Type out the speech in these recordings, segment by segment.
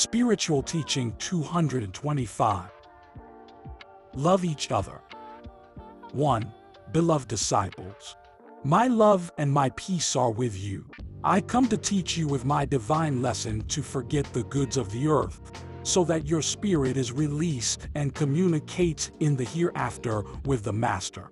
Spiritual Teaching 225. Love each other. 1. Beloved disciples, my love and my peace are with you. I come to teach you with my divine lesson to forget the goods of the earth, so that your spirit is released and communicates in the hereafter with the Master.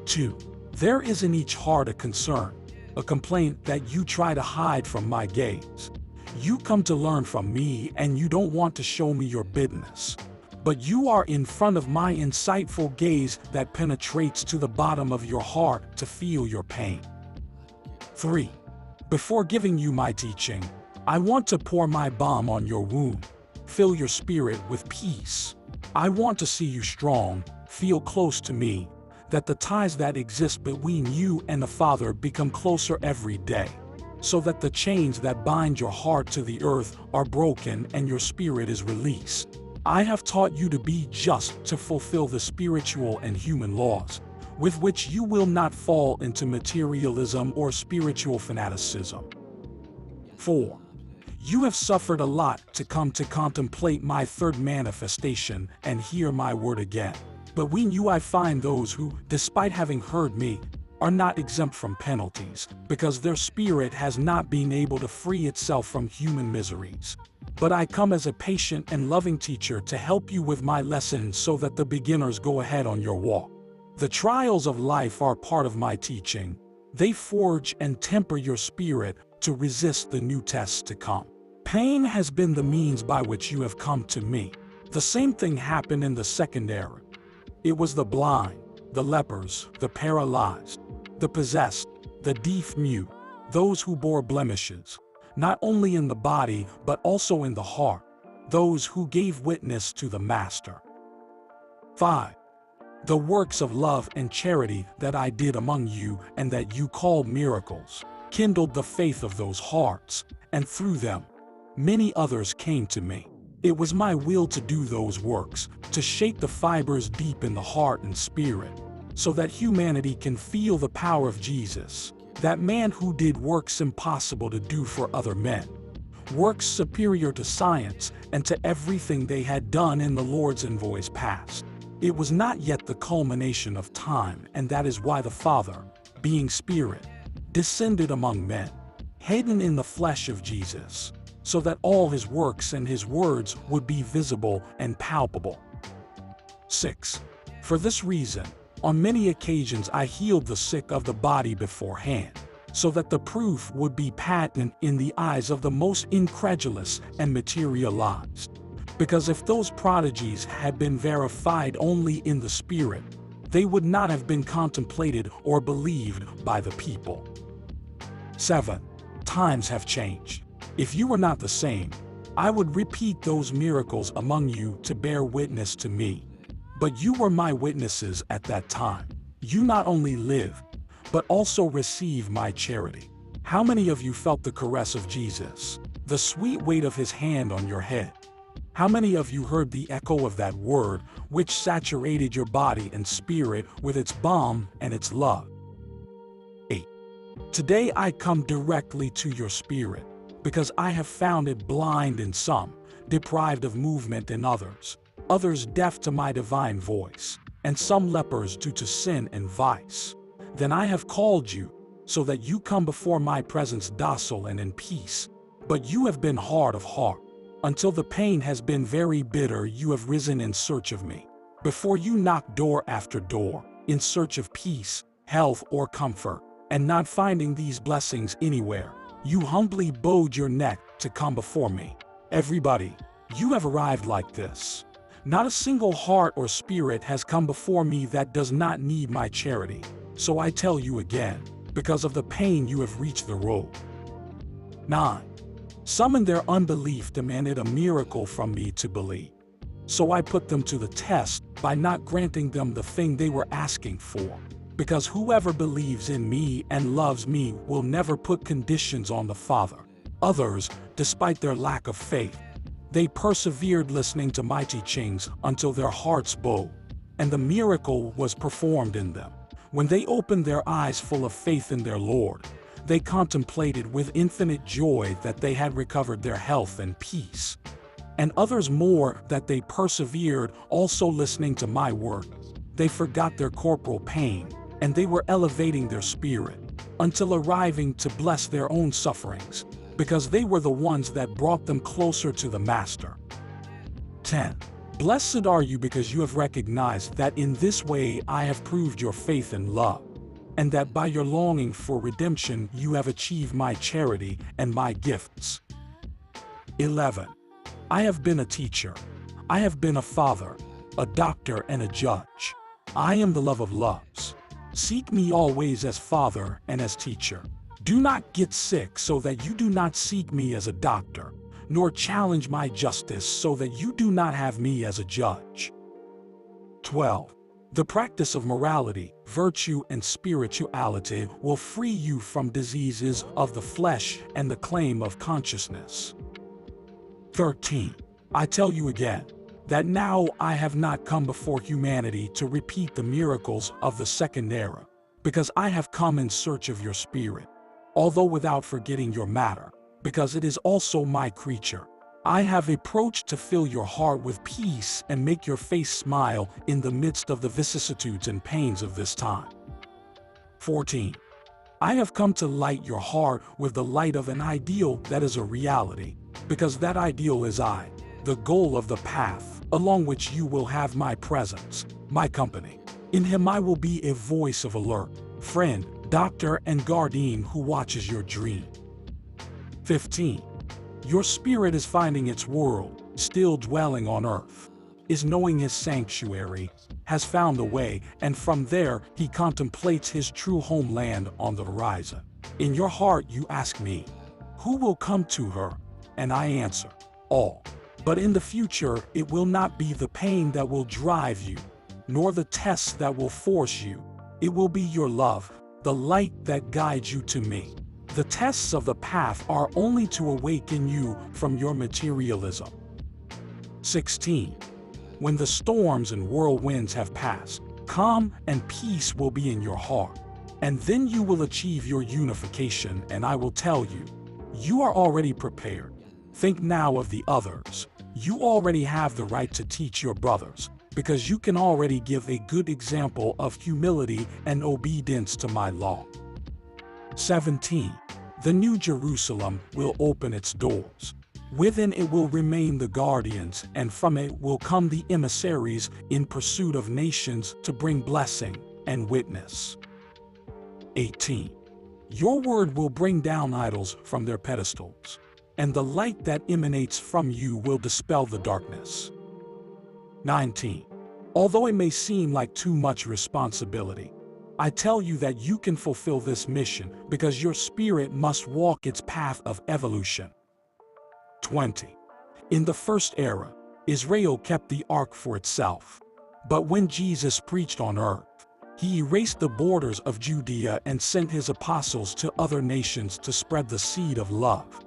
2. There is in each heart a concern, a complaint that you try to hide from my gaze. You come to learn from me and you don't want to show me your bitterness. But you are in front of my insightful gaze that penetrates to the bottom of your heart to feel your pain. 3. Before giving you my teaching, I want to pour my balm on your wound, fill your spirit with peace. I want to see you strong, feel close to me, that the ties that exist between you and the Father become closer every day, so that the chains that bind your heart to the earth are broken and your spirit is released. I have taught you to be just to fulfill the spiritual and human laws, with which you will not fall into materialism or spiritual fanaticism. 4. You have suffered a lot to come to contemplate my third manifestation and hear my word again. But when you I find those who, despite having heard me, are not exempt from penalties, because their spirit has not been able to free itself from human miseries. But I come as a patient and loving teacher to help you with my lessons so that the beginners go ahead on your walk. The trials of life are part of my teaching. They forge and temper your spirit to resist the new tests to come. Pain has been the means by which you have come to me. The same thing happened in the second era. It was the blind, the lepers, the paralyzed, the possessed, the deaf-mute, those who bore blemishes, not only in the body but also in the heart, those who gave witness to the Master. 5. The works of love and charity that I did among you and that you called miracles, kindled the faith of those hearts, and through them, many others came to me. It was my will to do those works, to shake the fibers deep in the heart and spirit, so that humanity can feel the power of Jesus, that man who did works impossible to do for other men, works superior to science and to everything they had done in the Lord's envoys past. It was not yet the culmination of time, and that is why the Father, being Spirit, descended among men, hidden in the flesh of Jesus, so that all his works and his words would be visible and palpable. 6. For this reason, on many occasions I healed the sick of the body beforehand, so that the proof would be patent in the eyes of the most incredulous and materialized. Because if those prodigies had been verified only in the Spirit, they would not have been contemplated or believed by the people. 7. Times have changed. If you were not the same, I would repeat those miracles among you to bear witness to me. But you were my witnesses at that time. You not only live, but also receive my charity. How many of you felt the caress of Jesus, the sweet weight of his hand on your head? How many of you heard the echo of that word which saturated your body and spirit with its balm and its love? 8. Today I come directly to your spirit, because I have found it blind in some, deprived of movement in others, others deaf to my divine voice, and some lepers due to sin and vice. Then I have called you, so that you come before my presence docile and in peace. But you have been hard of heart. Until the pain has been very bitter, you have risen in search of me. Before you knock door after door, in search of peace, health, or comfort, and not finding these blessings anywhere, you humbly bowed your neck to come before me. Everybody, you have arrived like this. Not a single heart or spirit has come before me that does not need my charity. So I tell you again, because of the pain you have reached the road. 9. Some in their unbelief demanded a miracle from me to believe. So I put them to the test by not granting them the thing they were asking for. Because whoever believes in me and loves me will never put conditions on the Father. Others, despite their lack of faith, they persevered listening to my teachings until their hearts bowed, and the miracle was performed in them. When they opened their eyes full of faith in their Lord, They contemplated with infinite joy that they had recovered their health and peace. And others more that they persevered, also listening to my word. They forgot their corporal pain, and they were elevating their spirit, until arriving to bless their own sufferings, because they were the ones that brought them closer to the Master. 10. Blessed are you because you have recognized that in this way I have proved your faith and love, and that by your longing for redemption you have achieved my charity and my gifts. 11. I have been a teacher. I have been a father, a doctor, and a judge. I am the love of loves. Seek me always as Father and as teacher. Do not get sick so that you do not seek me as a doctor, nor challenge my justice so that you do not have me as a judge. 12. The practice of morality, virtue, and spirituality will free you from diseases of the flesh and the claim of consciousness. 13. I tell you again, that now I have not come before humanity to repeat the miracles of the second era, because I have come in search of your spirit, although without forgetting your matter, because it is also my creature. I have approached to fill your heart with peace and make your face smile in the midst of the vicissitudes and pains of this time. 14. I have come to light your heart with the light of an ideal that is a reality, because that ideal is I, the goal of the path, along which you will have my presence, my company. In him I will be a voice of alert, friend, doctor, and guardian who watches your dream. 15. Your spirit is finding its world, still dwelling on earth, is knowing his sanctuary, has found a way, and from there he contemplates his true homeland on the horizon. In your heart you ask me, who will come to her? And I answer, all. But in the future it will not be the pain that will drive you, nor the tests that will force you. It will be your love, the light that guides you to me. The tests of the path are only to awaken you from your materialism. 16. When the storms and whirlwinds have passed, calm and peace will be in your heart. And then you will achieve your unification, and I will tell you, you are already prepared. Think now of the others. You already have the right to teach your brothers, because you can already give a good example of humility and obedience to my law. 17. The New Jerusalem will open its doors. Within it will remain the guardians, and from it will come the emissaries in pursuit of nations to bring blessing and witness. 18. Your word will bring down idols from their pedestals, and the light that emanates from you will dispel the darkness. 19. Although it may seem like too much responsibility, I tell you that you can fulfill this mission because your spirit must walk its path of evolution. 20. In the first era, Israel kept the ark for itself. But when Jesus preached on earth, he erased the borders of Judea and sent his apostles to other nations to spread the seed of love.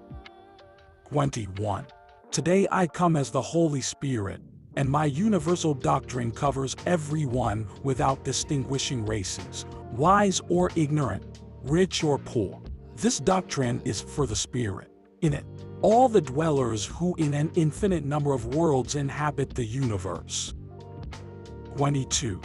21. Today I come as the Holy Spirit, and my universal doctrine covers everyone without distinguishing races, wise or ignorant, rich or poor. This doctrine is for the Spirit. In it, all the dwellers who in an infinite number of worlds inhabit the universe. 22.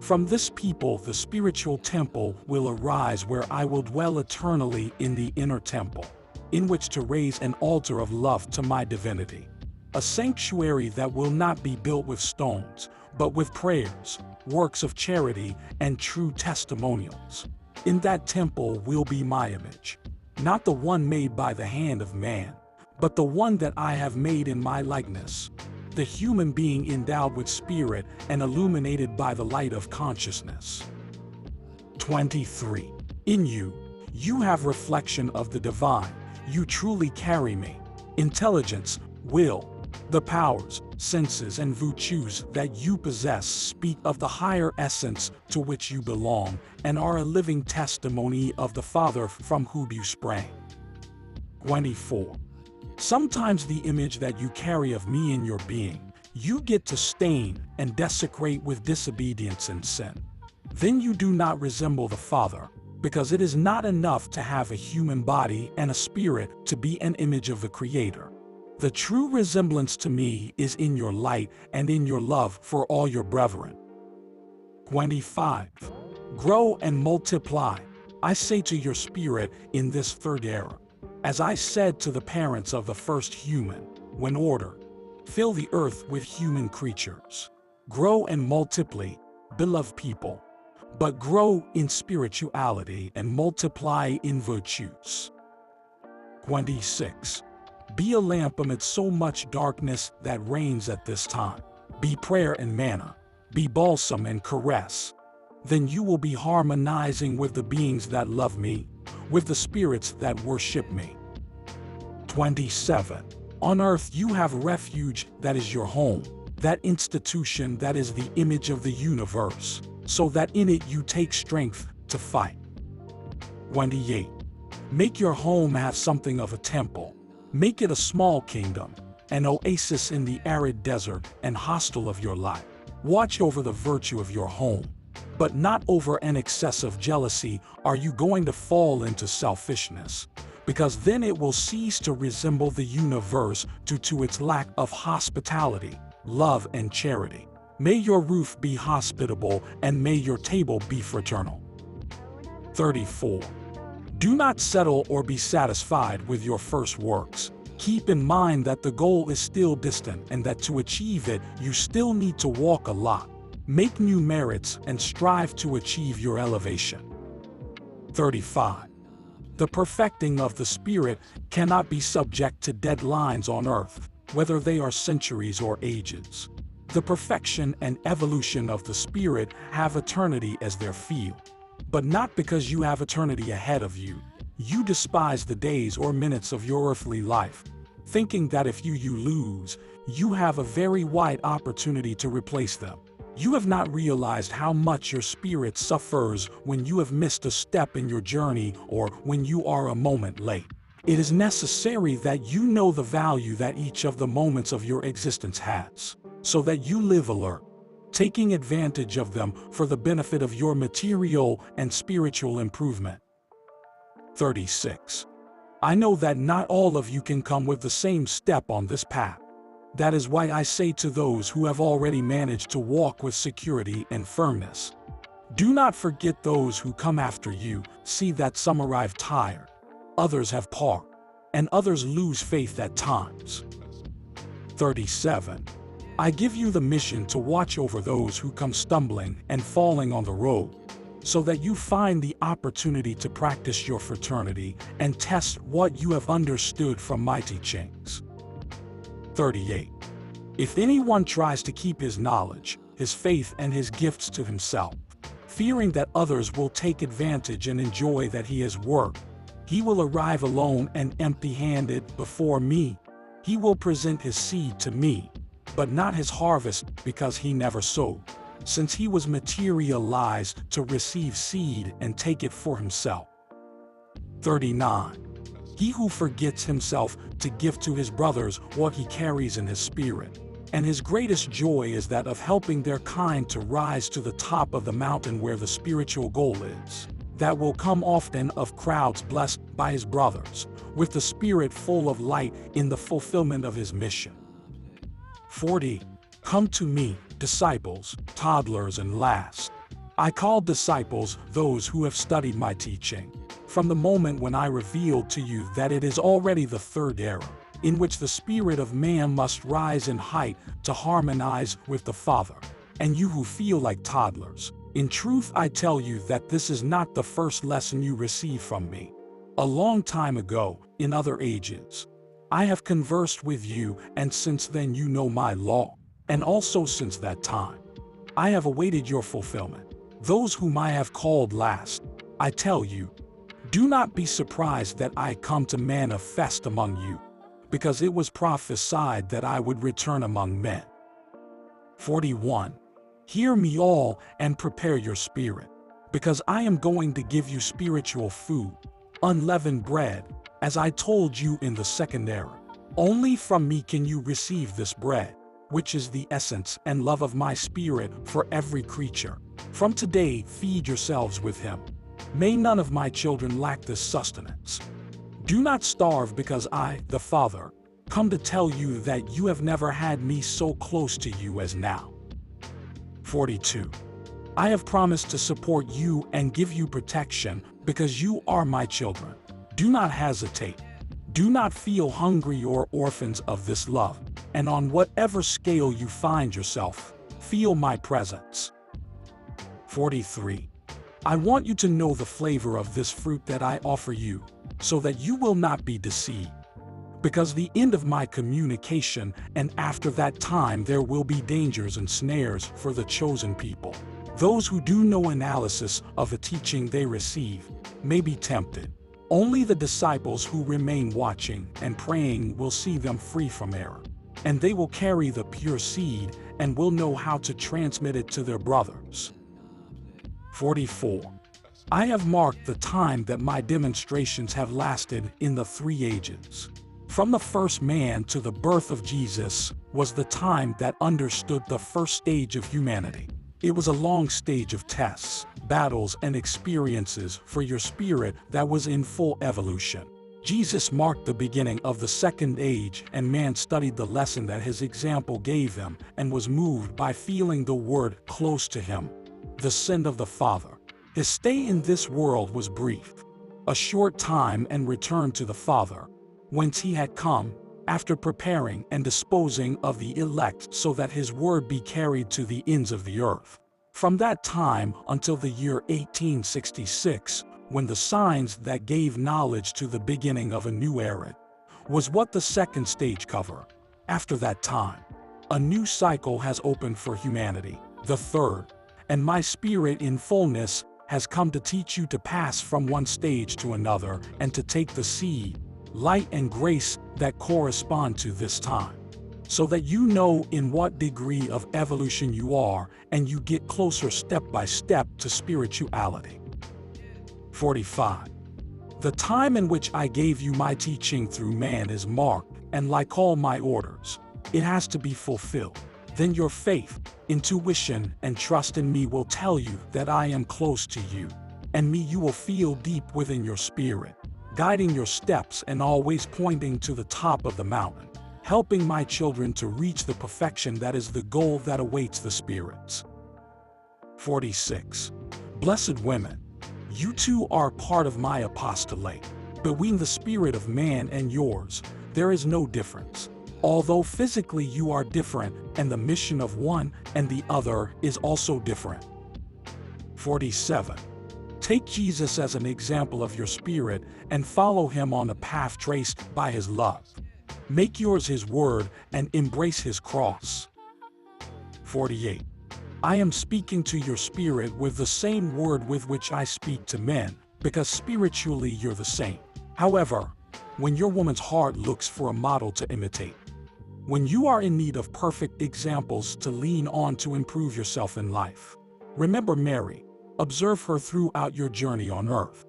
From this people the spiritual temple will arise where I will dwell eternally in the inner temple, in which to raise an altar of love to my divinity. A sanctuary that will not be built with stones, but with prayers, works of charity, and true testimonials. In that temple will be my image, not the one made by the hand of man, but the one that I have made in my likeness, the human being endowed with spirit and illuminated by the light of consciousness. 23. In you, you have reflection of the divine. You truly carry me. Intelligence, will, the powers, senses, and virtues that you possess speak of the higher essence to which you belong and are a living testimony of the Father from whom you sprang. 24. Sometimes the image that you carry of me in your being, you get to stain and desecrate with disobedience and sin. Then you do not resemble the Father, because it is not enough to have a human body and a spirit to be an image of the Creator. The true resemblance to me is in your light and in your love for all your brethren. 25. Grow and multiply, I say to your spirit in this third era. As I said to the parents of the first human, when order, fill the earth with human creatures. Grow and multiply, beloved people, but grow in spirituality and multiply in virtues. 26. Be a lamp amid so much darkness that reigns at this time. Be prayer and manna, be balsam and caress. Then you will be harmonizing with the beings that love me, with the spirits that worship me. 27. On earth you have refuge that is your home, that institution that is the image of the universe, so that in it you take strength to fight. 28. Make your home have something of a temple. Make it a small kingdom, an oasis in the arid desert and hostel of your life. Watch over the virtue of your home, but not over an excess of jealousy are you going to fall into selfishness, because then it will cease to resemble the universe due to its lack of hospitality, love, and charity. May your roof be hospitable and may your table be fraternal. 34. Do not settle or be satisfied with your first works. Keep in mind that the goal is still distant and that to achieve it, you still need to walk a lot. Make new merits and strive to achieve your elevation. 35. The perfecting of the Spirit cannot be subject to deadlines on earth, whether they are centuries or ages. The perfection and evolution of the Spirit have eternity as their field. But not because you have eternity ahead of you. You despise the days or minutes of your earthly life, thinking that if you lose, you have a very wide opportunity to replace them. You have not realized how much your spirit suffers when you have missed a step in your journey or when you are a moment late. It is necessary that you know the value that each of the moments of your existence has, so that you live alert, taking advantage of them for the benefit of your material and spiritual improvement. 36. I know that not all of you can come with the same step on this path. That is why I say to those who have already managed to walk with security and firmness, do not forget those who come after you. See that some arrive tired, others have parked, and others lose faith at times. 37. I give you the mission to watch over those who come stumbling and falling on the road, so that you find the opportunity to practice your fraternity and test what you have understood from my teachings. 38. If anyone tries to keep his knowledge, his faith, and his gifts to himself, fearing that others will take advantage and enjoy that he has worked, he will arrive alone and empty-handed before me. He will present his seed to me, but not his harvest, because he never sowed, since he was materialized to receive seed and take it for himself. 39. He who forgets himself to give to his brothers what he carries in his spirit, and his greatest joy is that of helping their kind to rise to the top of the mountain where the spiritual goal is, that will come often of crowds blessed by his brothers, with the spirit full of light in the fulfillment of his mission. 40. Come to me, disciples, toddlers, and last. I call disciples those who have studied my teaching, from the moment when I revealed to you that it is already the third era, in which the spirit of man must rise in height to harmonize with the Father. And you who feel like toddlers, in truth I tell you that this is not the first lesson you received from me. A long time ago, in other ages, I have conversed with you, and since then you know my law, and also since that time, I have awaited your fulfillment. Those whom I have called last, I tell you, do not be surprised that I come to manifest among you, because it was prophesied that I would return among men. 41. Hear me all and prepare your spirit, because I am going to give you spiritual food, unleavened bread, as I told you in the second era. Only from me can you receive this bread, which is the essence and love of my spirit for every creature. From today, feed yourselves with him. May none of my children lack this sustenance. Do not starve, because I, the Father, come to tell you that you have never had me so close to you as now. 42. I have promised to support you and give you protection because you are my children. Do not hesitate. Do not feel hungry or orphans of this love, and on whatever scale you find yourself, feel my presence. 43. I want you to know the flavor of this fruit that I offer you, so that you will not be deceived. Because the end of my communication, and after that time there will be dangers and snares for the chosen people. Those who do no analysis of the teaching they receive may be tempted. Only the disciples who remain watching and praying will see them free from error, and they will carry the pure seed and will know how to transmit it to their brothers. 44. I have marked the time that my demonstrations have lasted in the 3 ages. From the first man to the birth of Jesus was the time that understood the first stage of humanity. It was a long stage of tests, battles, and experiences for your spirit that was in full evolution. Jesus marked the beginning of the second age, and man studied the lesson that his example gave them and was moved by feeling the word close to him. The send of the Father. His stay in this world was brief, a short time, and return to the Father, whence he had come, after preparing and disposing of the elect so that his word be carried to the ends of the earth. From that time until the year 1866, when the signs that gave knowledge to the beginning of a new era, was what the second stage covered. After that time, a new cycle has opened for humanity, the third, and my spirit in fullness has come to teach you to pass from one stage to another and to take the seed, light, and grace that correspond to this time, so that you know in what degree of evolution you are and you get closer step by step to spirituality. 45. The time in which I gave you my teaching through man is marked, and like all my orders, it has to be fulfilled. Then your faith, intuition, and trust in me will tell you that I am close to you, and me you will feel deep within your spirit, guiding your steps and always pointing to the top of the mountain, helping my children to reach the perfection that is the goal that awaits the spirits. 46. Blessed women, you too are part of my apostolate. Between the spirit of man and yours, there is no difference. Although physically you are different, and the mission of one and the other is also different. 47. Take Jesus as an example of your spirit and follow him on a path traced by his love. Make yours his word and embrace his cross. 48. I am speaking to your spirit with the same word with which I speak to men, because spiritually you're the same. However, when your woman's heart looks for a model to imitate, when you are in need of perfect examples to lean on to improve yourself in life, remember Mary. Observe her throughout your journey on earth.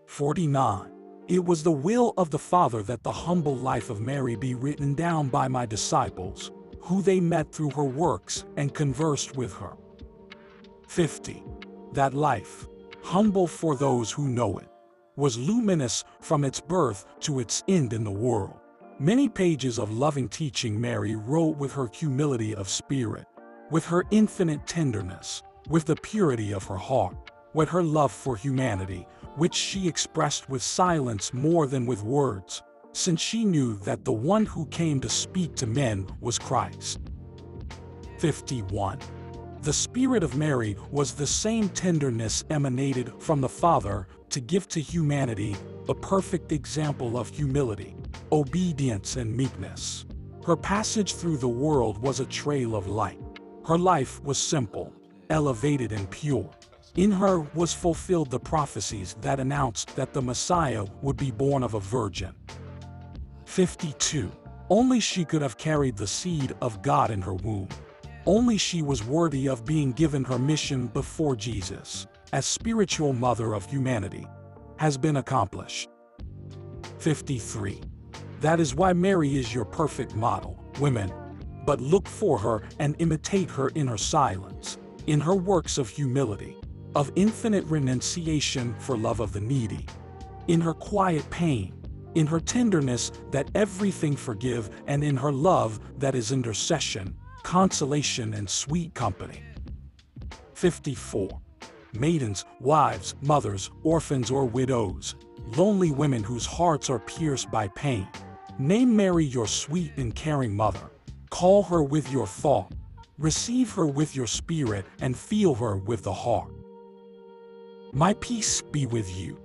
49. It was the will of the Father that the humble life of Mary be written down by my disciples, who they met through her works and conversed with her. 50. That life, humble for those who know it, was luminous from its birth to its end in the world. Many pages of loving teaching Mary wrote with her humility of spirit, with her infinite tenderness, with the purity of her heart, with her love for humanity, which she expressed with silence more than with words, since she knew that the one who came to speak to men was Christ. 51. The spirit of Mary was the same tenderness emanated from the Father to give to humanity a perfect example of humility, obedience, and meekness. Her passage through the world was a trail of light. Her life was simple, elevated, and pure. In her was fulfilled the prophecies that announced that the Messiah would be born of a virgin. 52. Only she could have carried the seed of God in her womb. Only she was worthy of being given her mission before Jesus, as spiritual mother of humanity, has been accomplished. 53. That is why Mary is your perfect model, women. But look for her and imitate her in her silence, in her works of humility, of infinite renunciation for love of the needy. In her quiet pain, in her tenderness that everything forgive, and in her love that is intercession, consolation, and sweet company. 54. Maidens, wives, mothers, orphans or widows, lonely women whose hearts are pierced by pain. Name Mary your sweet and caring mother. Call her with your thought. Receive her with your spirit and feel her with the heart. My peace be with you.